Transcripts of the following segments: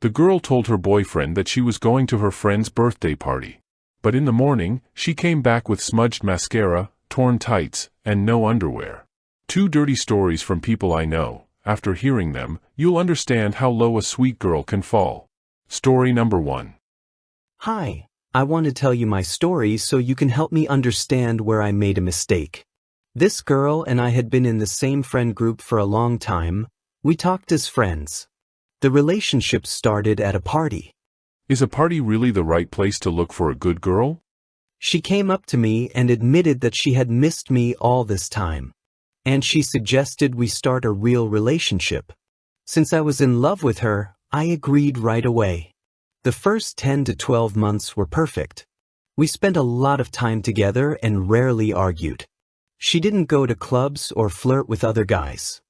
The girl told her boyfriend that she was going to her friend's birthday party. But in the morning, she came back with smudged mascara, torn tights, and no underwear. Two dirty stories from people I know. After hearing them, you'll understand how low a sweet girl can fall. Story number 1. Hi, I want to tell you my story so you can help me understand where I made a mistake. This girl and I had been in the same friend group for a long time. We talked as friends. The relationship started at a party. Is a party really the right place to look for a good girl? She came up to me and admitted that she had missed me all this time. And she suggested we start a real relationship. Since I was in love with her, I agreed right away. The first 10 to 12 months were perfect. We spent a lot of time together and rarely argued. She didn't go to clubs or flirt with other guys.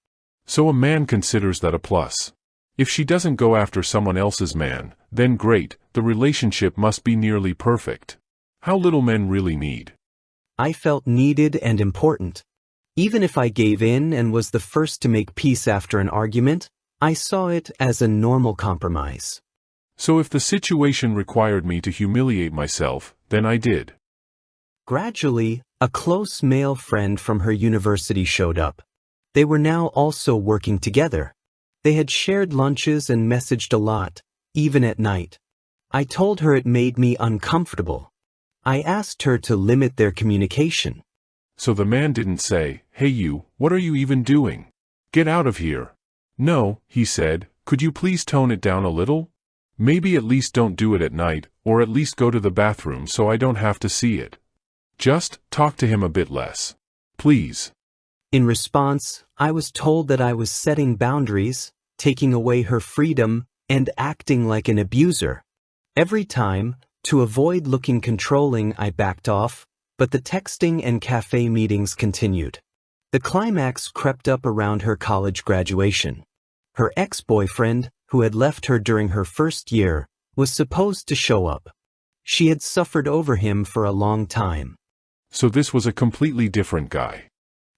So a man considers that a plus. If she doesn't go after someone else's man, then great, the relationship must be nearly perfect. How little men really need. I felt needed and important. Even if I gave in and was the first to make peace after an argument, I saw it as a normal compromise. So if the situation required me to humiliate myself, then I did. Gradually, a close male friend from her university showed up. They were now also working together. They had shared lunches and messaged a lot, even at night. I told her it made me uncomfortable. I asked her to limit their communication. So the man didn't say, "Hey you, what are you even doing? Get out of here." No, he said, "Could you please tone it down a little? Maybe at least don't do it at night, or at least go to the bathroom so I don't have to see it. Just talk to him a bit less. Please." In response, I was told that I was setting boundaries, taking away her freedom, and acting like an abuser. Every time, to avoid looking controlling, I backed off, but the texting and cafe meetings continued. The climax crept up around her college graduation. Her ex-boyfriend, who had left her during her first year, was supposed to show up. She had suffered over him for a long time. So this was a completely different guy.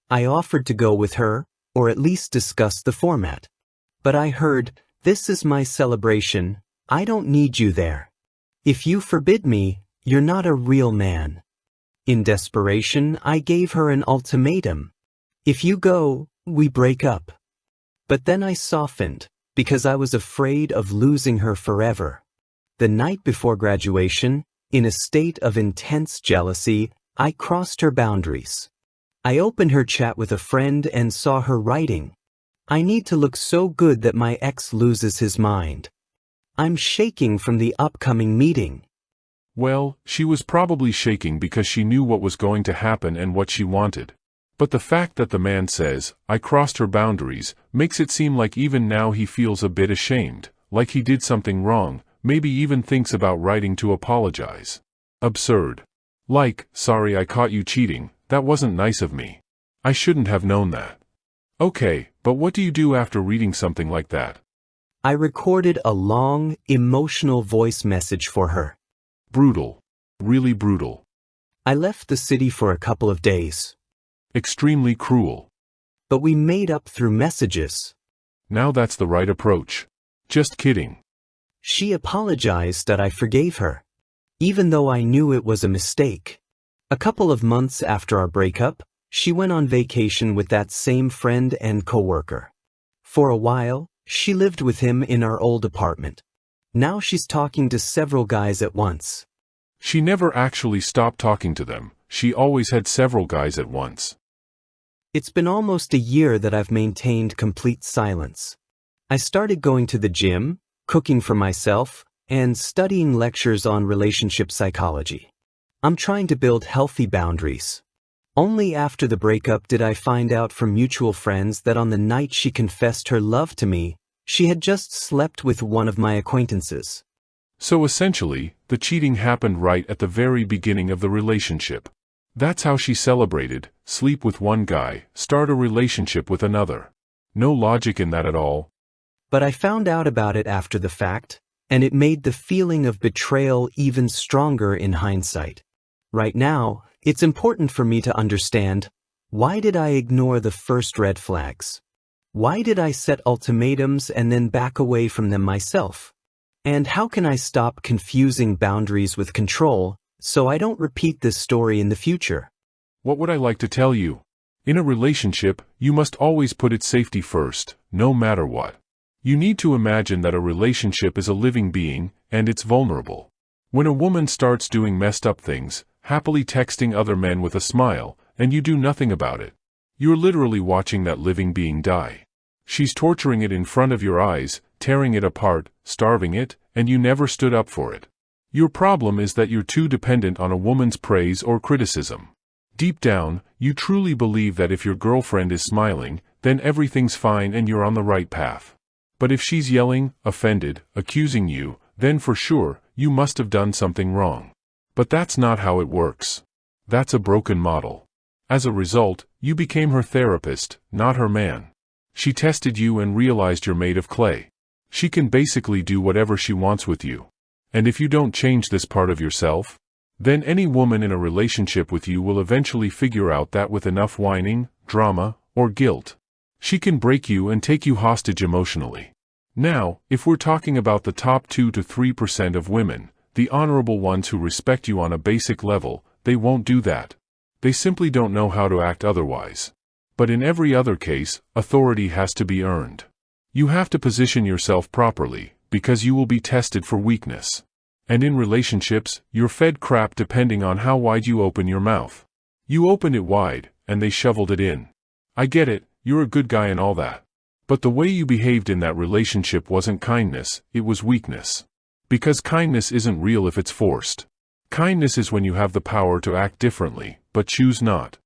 I offered to go with her, or at least discuss the format. But I heard, "This is my celebration, I don't need you there. If you forbid me, you're not a real man." In desperation, I gave her an ultimatum. "If you go, we break up." But then I softened, because I was afraid of losing her forever. The night before graduation, in a state of intense jealousy, I crossed her boundaries. I opened her chat with a friend and saw her writing, "I need to look so good that my ex loses his mind. I'm shaking from the upcoming meeting." Well, she was probably shaking because she knew what was going to happen and what she wanted. But the fact that the man says, "I crossed her boundaries," makes it seem like even now he feels a bit ashamed, like he did something wrong, maybe even thinks about writing to apologize. Absurd. Like, "Sorry I caught you cheating, that wasn't nice of me. I shouldn't have known that." Okay, but what do you do after reading something like that? I recorded a long, emotional voice message for her. Brutal. Really brutal. I left the city for a couple of days. Extremely cruel. But we made up through messages. Now that's the right approach. Just kidding. She apologized that I forgave her, even though I knew it was a mistake. A couple of months after our breakup, she went on vacation with that same friend and coworker. For a while, she lived with him in our old apartment. Now she's talking to several guys at once. She never actually stopped talking to them. She always had several guys at once. It's been almost a year that I've maintained complete silence. I started going to the gym, cooking for myself, and studying lectures on relationship psychology. I'm trying to build healthy boundaries. Only after the breakup did I find out from mutual friends that on the night she confessed her love to me, she had just slept with one of my acquaintances. So essentially, the cheating happened right at the very beginning of the relationship. That's how she celebrated: sleep with one guy, start a relationship with another. No logic in that at all. But I found out about it after the fact, and it made the feeling of betrayal even stronger in hindsight. Right now, it's important for me to understand, why did I ignore the first red flags? Why did I set ultimatums and then back away from them myself? And how can I stop confusing boundaries with control so I don't repeat this story in the future? What would I like to tell you? In a relationship, you must always put its safety first, no matter what. You need to imagine that a relationship is a living being, and it's vulnerable. When a woman starts doing messed up things, happily texting other men with a smile, and you do nothing about it, you're literally watching that living being die. She's torturing it in front of your eyes, tearing it apart, starving it, and you never stood up for it. Your problem is that you're too dependent on a woman's praise or criticism. Deep down, you truly believe that if your girlfriend is smiling, then everything's fine and you're on the right path. But if she's yelling, offended, accusing you, then for sure, you must have done something wrong. But that's not how it works. That's a broken model. As a result, you became her therapist, not her man. She tested you and realized you're made of clay. She can basically do whatever she wants with you. And if you don't change this part of yourself, then any woman in a relationship with you will eventually figure out that with enough whining, drama, or guilt, she can break you and take you hostage emotionally. Now, if we're talking about the top 2 to 3% of women, the honorable ones who respect you on a basic level, they won't do that. They simply don't know how to act otherwise. But in every other case, authority has to be earned. You have to position yourself properly, because you will be tested for weakness. And in relationships, you're fed crap depending on how wide you open your mouth. You opened it wide, and they shoveled it in. I get it, you're a good guy and all that. But the way you behaved in that relationship wasn't kindness, it was weakness. Because kindness isn't real if it's forced. Kindness is when you have the power to act differently, but choose not.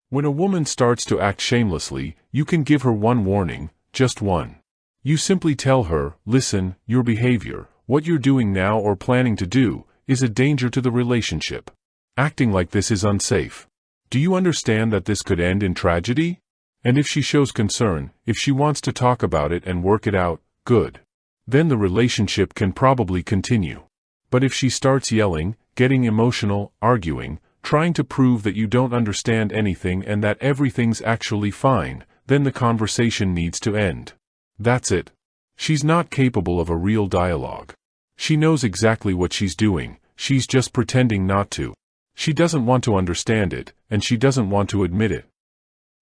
When a woman starts to act shamelessly, you can give her one warning, just one. You simply tell her, listen, your behavior, what you're doing now or planning to do, is a danger to the relationship. Acting like this is unsafe. Do you understand that this could end in tragedy? And if she shows concern, if she wants to talk about it and work it out, good. Then the relationship can probably continue. But if she starts yelling, getting emotional, arguing, trying to prove that you don't understand anything and that everything's actually fine, then the conversation needs to end. That's it. She's not capable of a real dialogue. She knows exactly what she's doing, she's just pretending not to. She doesn't want to understand it, and she doesn't want to admit it.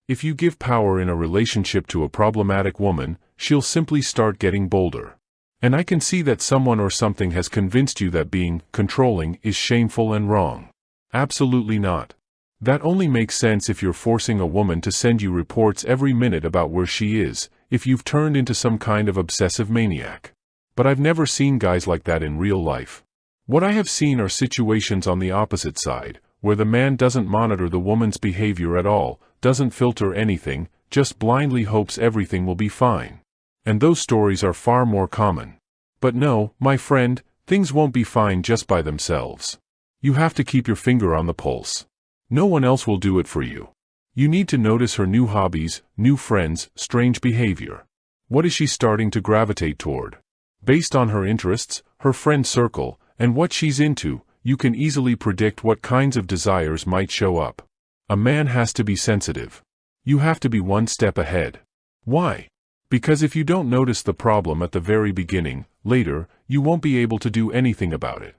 If you give power in a relationship to a problematic woman, she'll simply start getting bolder. And I can see that someone or something has convinced you that being controlling is shameful and wrong. Absolutely not. That only makes sense if you're forcing a woman to send you reports every minute about where she is, if you've turned into some kind of obsessive maniac. But I've never seen guys like that in real life. What I have seen are situations on the opposite side, where the man doesn't monitor the woman's behavior at all, doesn't filter anything, just blindly hopes everything will be fine. And those stories are far more common. But no, my friend, things won't be fine just by themselves. You have to keep your finger on the pulse. No one else will do it for you. You need to notice her new hobbies, new friends, strange behavior. What is she starting to gravitate toward? Based on her interests, her friend circle, and what she's into, you can easily predict what kinds of desires might show up. A man has to be sensitive. You have to be one step ahead. Why? Because if you don't notice the problem at the very beginning, later, you won't be able to do anything about it.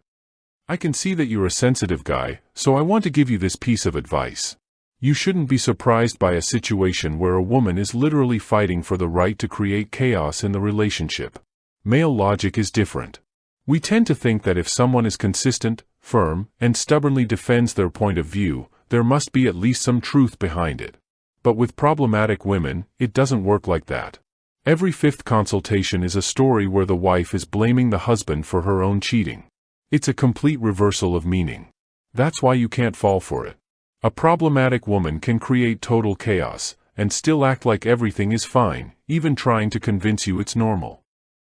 I can see that you're a sensitive guy, so I want to give you this piece of advice. You shouldn't be surprised by a situation where a woman is literally fighting for the right to create chaos in the relationship. Male logic is different. We tend to think that if someone is consistent, firm, and stubbornly defends their point of view, there must be at least some truth behind it. But with problematic women, it doesn't work like that. Every fifth consultation is a story where the wife is blaming the husband for her own cheating. It's a complete reversal of meaning. That's why you can't fall for it. A problematic woman can create total chaos, and still act like everything is fine, even trying to convince you it's normal.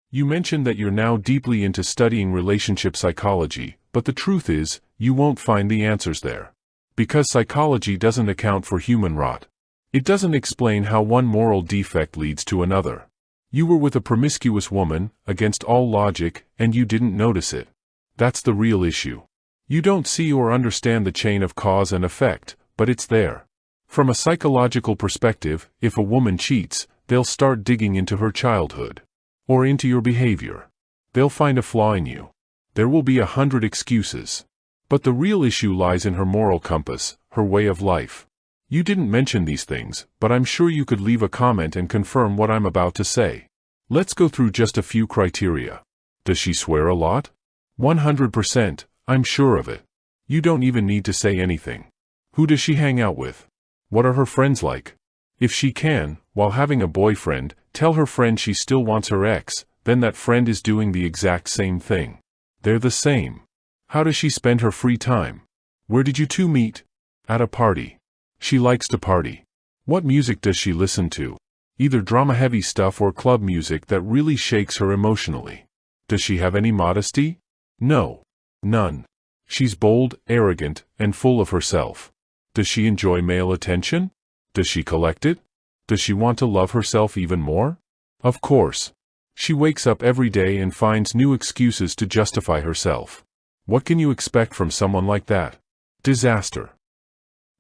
You mentioned that you're now deeply into studying relationship psychology, but the truth is, you won't find the answers there. Because psychology doesn't account for human rot. It doesn't explain how one moral defect leads to another. You were with a promiscuous woman, against all logic, and you didn't notice it. That's the real issue. You don't see or understand the chain of cause and effect, but it's there. From a psychological perspective, if a woman cheats, they'll start digging into her childhood. Or into your behavior. They'll find a flaw in you. There will be 100 excuses. But the real issue lies in her moral compass, her way of life. You didn't mention these things, but I'm sure you could leave a comment and confirm what I'm about to say. Let's go through just a few criteria. Does she swear a lot? 100%, I'm sure of it. You don't even need to say anything. Who does she hang out with? What are her friends like? If she can, while having a boyfriend, tell her friend she still wants her ex, then that friend is doing the exact same thing. They're the same. How does she spend her free time? Where did you two meet? At a party. She likes to party. What music does she listen to? Either drama-heavy stuff or club music that really shakes her emotionally. Does she have any modesty? No. None. She's bold, arrogant, and full of herself. Does she enjoy male attention? Does she collect it? Does she want to love herself even more? Of course. She wakes up every day and finds new excuses to justify herself. What can you expect from someone like that? Disaster.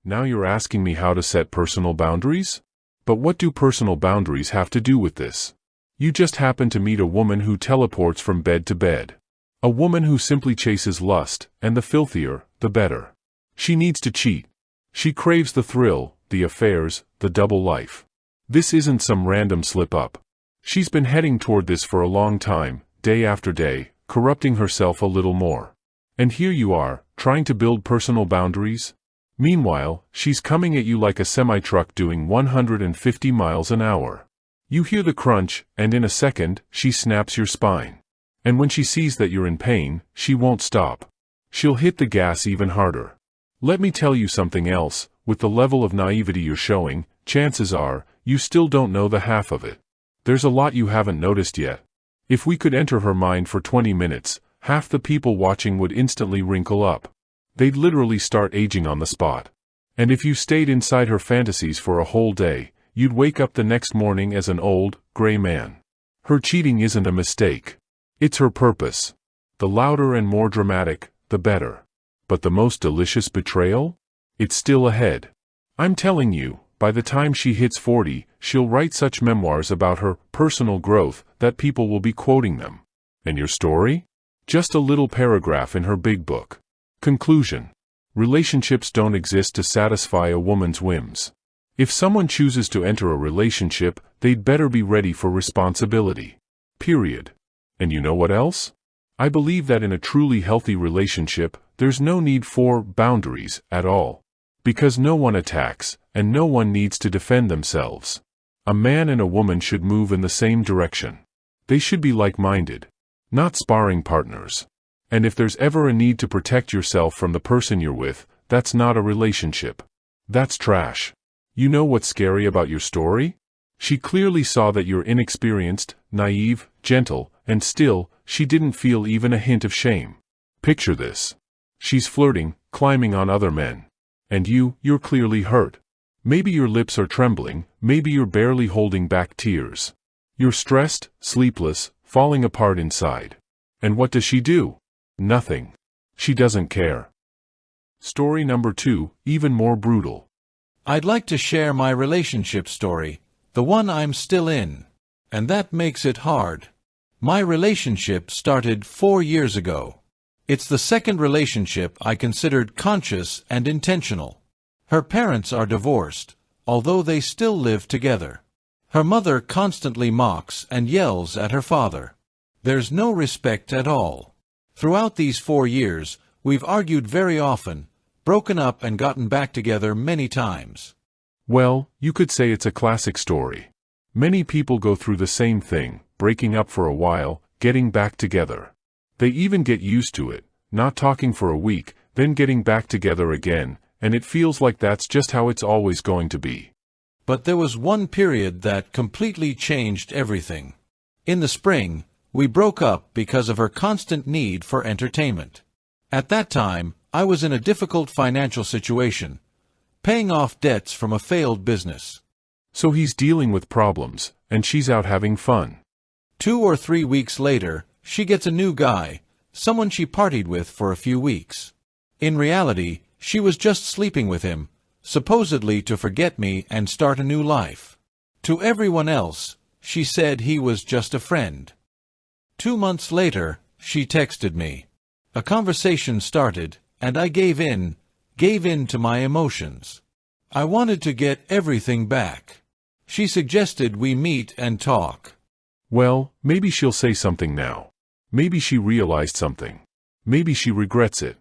Now you're asking me how to set personal boundaries? But what do personal boundaries have to do with this? You just happen to meet a woman who teleports from bed to bed. A woman who simply chases lust, and the filthier, the better. She needs to cheat. She craves the thrill, the affairs, the double life. This isn't some random slip-up. She's been heading toward this for a long time, day after day, corrupting herself a little more. And here you are, trying to build personal boundaries? Meanwhile, she's coming at you like a semi-truck doing 150 miles an hour. You hear the crunch, and in a second, she snaps your spine. And when she sees that you're in pain, she won't stop. She'll hit the gas even harder. Let me tell you something else, with the level of naivety you're showing, chances are, you still don't know the half of it. There's a lot you haven't noticed yet. If we could enter her mind for 20 minutes, half the people watching would instantly wrinkle up. They'd literally start aging on the spot. And if you stayed inside her fantasies for a whole day, you'd wake up the next morning as an old, gray man. Her cheating isn't a mistake. It's her purpose. The louder and more dramatic, the better. But the most delicious betrayal? It's still ahead. I'm telling you, by the time she hits 40, she'll write such memoirs about her personal growth that people will be quoting them. And your story? Just a little paragraph in her big book. Conclusion. Relationships don't exist to satisfy a woman's whims. If someone chooses to enter a relationship, they'd better be ready for responsibility. Period. And you know what else? I believe that in a truly healthy relationship, there's no need for boundaries at all. Because no one attacks, and no one needs to defend themselves. A man and a woman should move in the same direction. They should be like-minded, not sparring partners. And if there's ever a need to protect yourself from the person you're with, that's not a relationship. That's trash. You know what's scary about your story? She clearly saw that you're inexperienced, naive, gentle, and still, she didn't feel even a hint of shame. Picture this. She's flirting, climbing on other men. And you're clearly hurt. Maybe your lips are trembling, maybe you're barely holding back tears. You're stressed, sleepless, falling apart inside. And what does she do? Nothing. She doesn't care. Story number 2, even more brutal. I'd like to share my relationship story, the one I'm still in. And that makes it hard. My relationship started 4 years ago. It's the second relationship I considered conscious and intentional. Her parents are divorced, although they still live together. Her mother constantly mocks and yells at her father. There's no respect at all. Throughout these 4 years, we've argued very often, broken up and gotten back together many times. Well, you could say it's a classic story. Many people go through the same thing, breaking up for a while, getting back together. They even get used to it, not talking for a week, then getting back together again, and it feels like that's just how it's always going to be. But there was one period that completely changed everything. In the spring, we broke up because of her constant need for entertainment. At that time, I was in a difficult financial situation, paying off debts from a failed business. So he's dealing with problems, and she's out having fun. 2 or 3 weeks later, she gets a new guy, someone she partied with for a few weeks. In reality, she was just sleeping with him, supposedly to forget me and start a new life. To everyone else, she said he was just a friend. 2 months later, she texted me. A conversation started, and I gave in to my emotions. I wanted to get everything back. She suggested we meet and talk. Well, maybe she'll say something now. Maybe she realized something. Maybe she regrets it.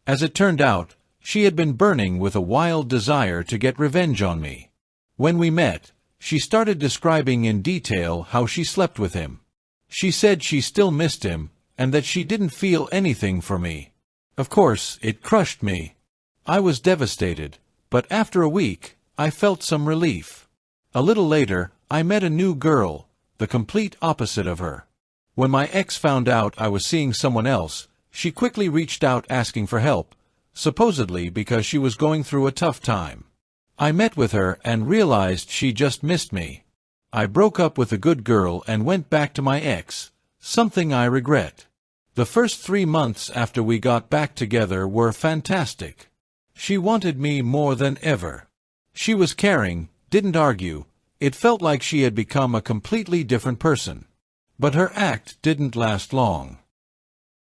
As it turned out, she had been burning with a wild desire to get revenge on me. When we met, she started describing in detail how she slept with him. She said she still missed him, and that she didn't feel anything for me. Of course, it crushed me. I was devastated, but after a week, I felt some relief. A little later, I met a new girl, the complete opposite of her. When my ex found out I was seeing someone else, she quickly reached out asking for help, supposedly because she was going through a tough time. I met with her and realized she just missed me. I broke up with the good girl and went back to my ex, something I regret. The first 3 months after we got back together were fantastic. She wanted me more than ever. She was caring, didn't argue. It felt like she had become a completely different person. But her act didn't last long.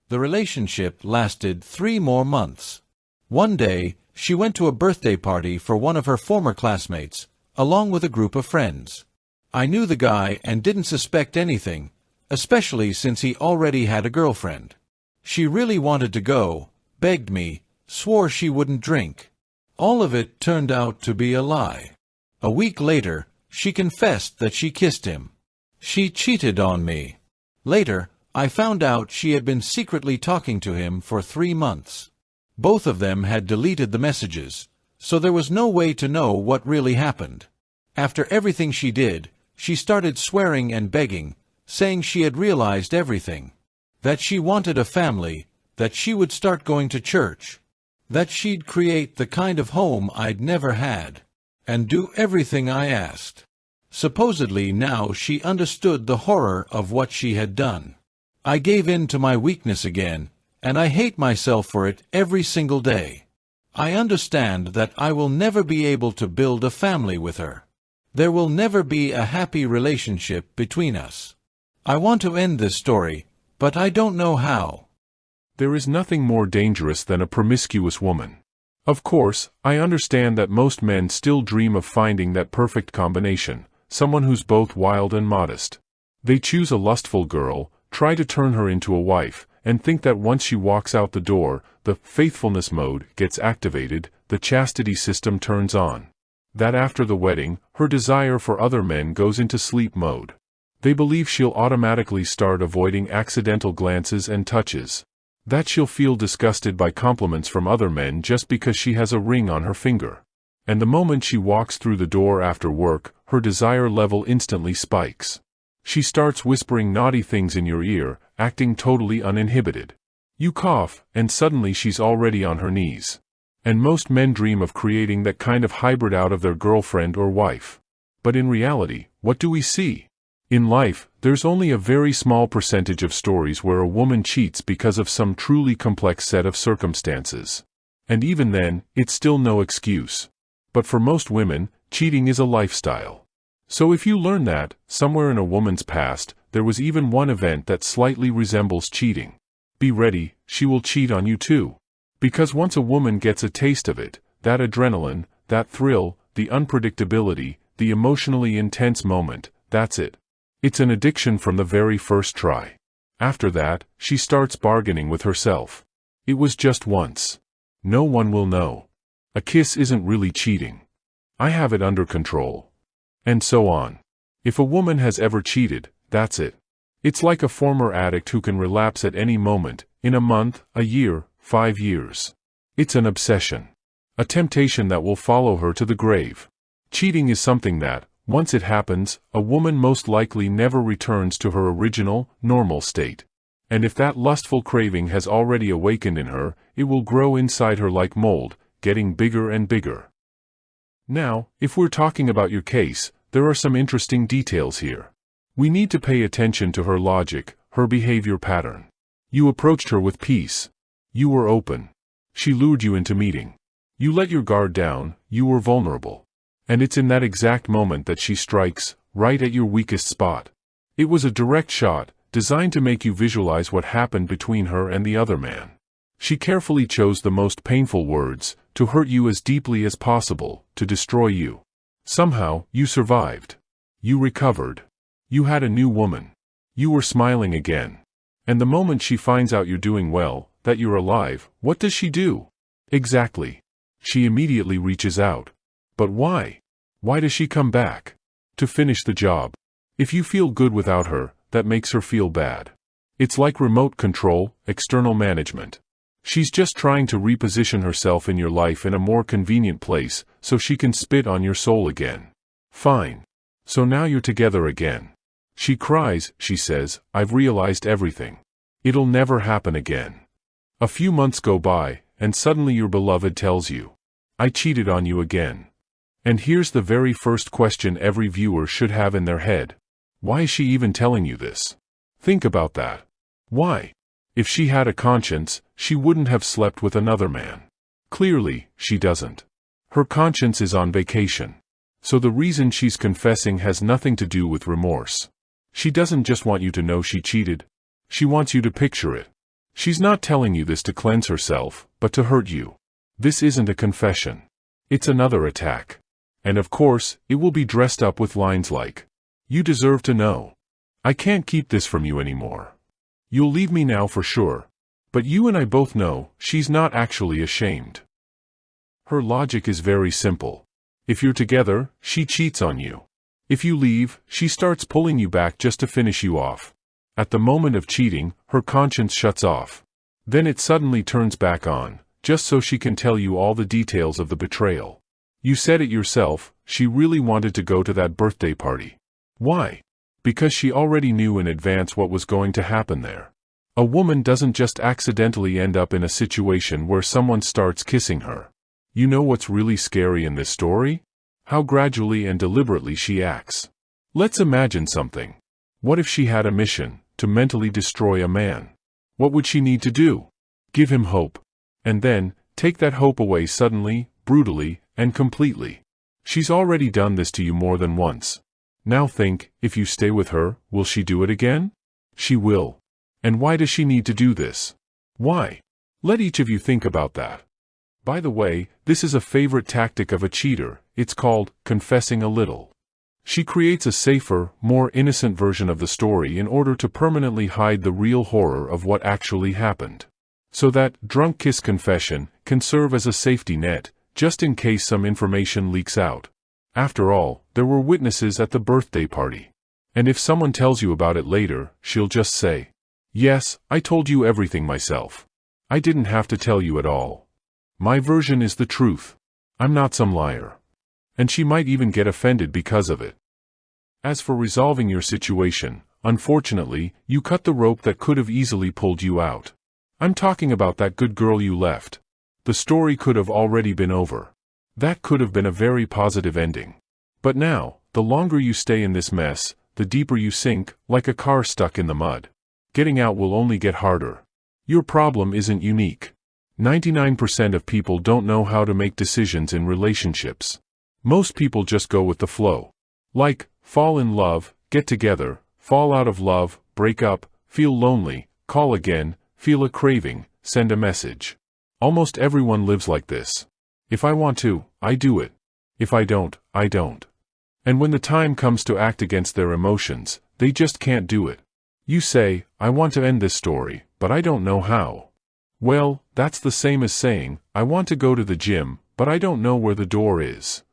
The relationship lasted 3 more months. One day, she went to a birthday party for one of her former classmates, along with a group of friends. I knew the guy and didn't suspect anything, especially since he already had a girlfriend. She really wanted to go, begged me, swore she wouldn't drink. All of it turned out to be a lie. A week later, she confessed that she kissed him. She cheated on me. Later, I found out she had been secretly talking to him for 3 months. Both of them had deleted the messages, so there was no way to know what really happened. After everything she did, she started swearing and begging, saying she had realized everything. That she wanted a family, that she would start going to church, that she'd create the kind of home I'd never had, and do everything I asked. Supposedly now she understood the horror of what she had done. I gave in to my weakness again, and I hate myself for it every single day. I understand that I will never be able to build a family with her. There will never be a happy relationship between us. I want to end this story, but I don't know how. There is nothing more dangerous than a promiscuous woman. Of course, I understand that most men still dream of finding that perfect combination, someone who's both wild and modest. They choose a lustful girl, try to turn her into a wife, and think that once she walks out the door, the faithfulness mode gets activated, the chastity system turns on. That after the wedding, her desire for other men goes into sleep mode. They believe she'll automatically start avoiding accidental glances and touches. That she'll feel disgusted by compliments from other men just because she has a ring on her finger. And the moment she walks through the door after work, her desire level instantly spikes. She starts whispering naughty things in your ear, acting totally uninhibited. You cough, and suddenly she's already on her knees. And most men dream of creating that kind of hybrid out of their girlfriend or wife. But in reality, what do we see? In life, there's only a very small percentage of stories where a woman cheats because of some truly complex set of circumstances. And even then, it's still no excuse. But for most women, cheating is a lifestyle. So if you learn that, somewhere in a woman's past, there was even one event that slightly resembles cheating, be ready, she will cheat on you too. Because once a woman gets a taste of it, that adrenaline, that thrill, the unpredictability, the emotionally intense moment, that's it. It's an addiction from the very first try. After that, she starts bargaining with herself. It was just once. No one will know. A kiss isn't really cheating. I have it under control. And so on. If a woman has ever cheated, that's it. It's like a former addict who can relapse at any moment, in a month, a year, 5 years. It's an obsession. A temptation that will follow her to the grave. Cheating is something that, once it happens, a woman most likely never returns to her original, normal state. And if that lustful craving has already awakened in her, it will grow inside her like mold, getting bigger and bigger. Now, if we're talking about your case, there are some interesting details here. We need to pay attention to her logic, her behavior pattern. You approached her with peace. You were open. She lured you into meeting. You let your guard down, you were vulnerable. And it's in that exact moment that she strikes, right at your weakest spot. It was a direct shot, designed to make you visualize what happened between her and the other man. She carefully chose the most painful words, to hurt you as deeply as possible, to destroy you. Somehow, you survived. You recovered. You had a new woman. You were smiling again. And the moment she finds out you're doing well, that you're alive, what does she do? Exactly. She immediately reaches out. But why? Why does she come back? To finish the job. If you feel good without her, that makes her feel bad. It's like remote control, external management. She's just trying to reposition herself in your life in a more convenient place, so she can spit on your soul again. Fine. So now you're together again. She cries, she says, I've realized everything. It'll never happen again. A few months go by, and suddenly your beloved tells you, I cheated on you again. And here's the very first question every viewer should have in their head. Why is she even telling you this? Think about that. Why? If she had a conscience, she wouldn't have slept with another man. Clearly, she doesn't. Her conscience is on vacation. So the reason she's confessing has nothing to do with remorse. She doesn't just want you to know she cheated. She wants you to picture it. She's not telling you this to cleanse herself, but to hurt you. This isn't a confession. It's another attack. And of course, it will be dressed up with lines like, you deserve to know. I can't keep this from you anymore. You'll leave me now for sure. But you and I both know, she's not actually ashamed. Her logic is very simple. If you're together, she cheats on you. If you leave, she starts pulling you back just to finish you off. At the moment of cheating, her conscience shuts off. Then it suddenly turns back on, just so she can tell you all the details of the betrayal. You said it yourself, she really wanted to go to that birthday party. Why? Because she already knew in advance what was going to happen there. A woman doesn't just accidentally end up in a situation where someone starts kissing her. You know what's really scary in this story? How gradually and deliberately she acts. Let's imagine something. What if she had a mission, to mentally destroy a man? What would she need to do? Give him hope. And then, take that hope away suddenly, brutally, and completely. She's already done this to you more than once. Now think, if you stay with her, will she do it again? She will. And why does she need to do this? Why? Let each of you think about that. By the way, this is a favorite tactic of a cheater. It's called confessing a little. She creates a safer, more innocent version of the story in order to permanently hide the real horror of what actually happened. So that drunk kiss confession can serve as a safety net, just in case some information leaks out. After all, there were witnesses at the birthday party. And if someone tells you about it later, she'll just say, yes, I told you everything myself. I didn't have to tell you at all. My version is the truth. I'm not some liar. And she might even get offended because of it. As for resolving your situation, unfortunately, you cut the rope that could have easily pulled you out. I'm talking about that good girl you left. The story could have already been over. That could have been a very positive ending. But now, the longer you stay in this mess, the deeper you sink, like a car stuck in the mud. Getting out will only get harder. Your problem isn't unique. 99% of people don't know how to make decisions in relationships. Most people just go with the flow. Like, fall in love, get together, fall out of love, break up, feel lonely, call again, feel a craving, send a message. Almost everyone lives like this. If I want to, I do it. If I don't, I don't. And when the time comes to act against their emotions, they just can't do it. You say, I want to end this story, but I don't know how. Well, that's the same as saying, I want to go to the gym, but I don't know where the door is.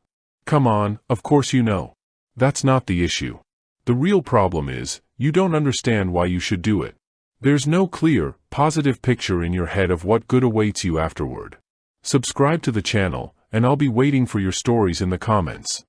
Come on, of course you know. That's not the issue. The real problem is, you don't understand why you should do it. There's no clear, positive picture in your head of what good awaits you afterward. Subscribe to the channel, and I'll be waiting for your stories in the comments.